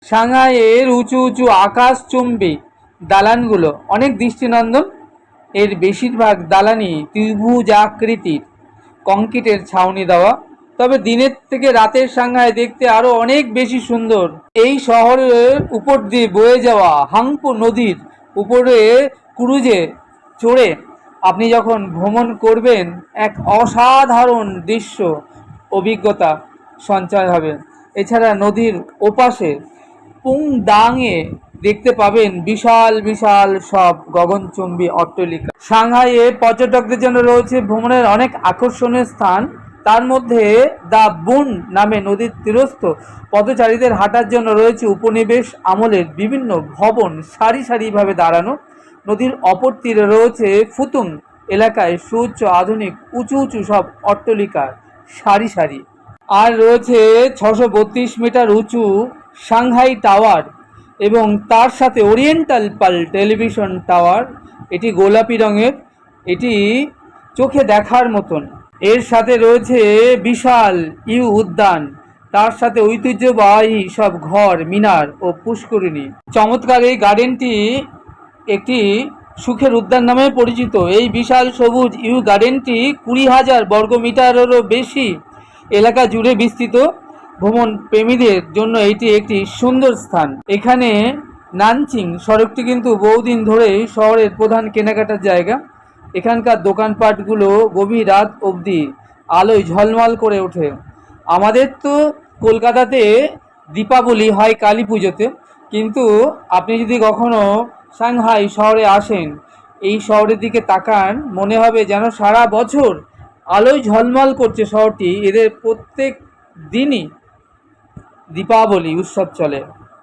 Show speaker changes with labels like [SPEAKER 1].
[SPEAKER 1] সাংহাইয়ের উঁচু উঁচু আকাশচুম্বী দালানগুলো অনেক দৃষ্টিনন্দন। এর বেশিরভাগ দালানই ত্রিভুজাকৃতির কংক্রিটের ছাউনি দেওয়া। তবে দিনের থেকে রাতের সাংহাই দেখতে আরো অনেক বেশি সুন্দর। এই শহরের উপর দিয়ে বয়ে যাওয়া হাংপো নদীর উপরে ক্রুজে চড়ে আপনি যখন ভ্রমণ করবেন, এক অসাধারণ দৃশ্য অভিজ্ঞতা সঞ্চয় হবে। এছাড়া নদীর ওপাশে পুংদাংয়ে দেখতে পাবেন বিশাল বিশাল সব গগনচুম্বী অট্টালিকা। সাংহাইয়ে পর্যটকদের জন্য রয়েছে ভ্রমণের অনেক আকর্ষণীয় স্থান। তার মধ্যে দ্য বুন নামে নদীর তীরস্থ পথচারীদের হাঁটার জন্য রয়েছে উপনিবেশ আমলের বিভিন্ন ভবন সারি সারিভাবে দাঁড়ানো। নদীর অপর তীরে রয়েছে ফুতুং এলাকায় সুউচ্চ আধুনিক উঁচু উঁচু সব অট্টালিকার সারি সারি। আর রয়েছে 632 মিটার উঁচু সাংহাই টাওয়ার এবং তার সাথে ওরিয়েন্টাল পাল টেলিভিশন টাওয়ার। এটি গোলাপি রঙের, এটি চোখে দেখার মতন। এর সাথে রয়েছে বিশাল ইউ উদ্যান, তার সাথে ঐতিহ্যবাহী সব ঘর, মিনার ও পুষ্করিণী। চমৎকার এই গার্ডেনটি একটি সুখের উদ্যান নামে পরিচিত। এই বিশাল সবুজ ইউ গার্ডেনটি 20,000 বর্গমিটারেরও বেশি এলাকা জুড়ে বিস্তৃত। ভ্রমণ প্রেমীদের জন্য এটি একটি সুন্দর স্থান। এখানে নানচিং সড়কটি কিন্তু বহুদিন ধরেই শহরের প্রধান কেনাকাটার জায়গা। এখানকার দোকানপাটগুলো গভীর রাত অবধি আলোয় ঝলমল করে ওঠে। আমাদের তো কলকাতাতে দীপাবলি হয় কালী পুজোতে, কিন্তু আপনি যদি কখনো সাংহাই শহরে আসেন, এই শহরের দিকে তাকান, মনে হবে যেন সারা বছর আলোয় ঝলমল করছে শহরটি। এদের প্রত্যেক দিনই দীপাবলি উৎসব চলে।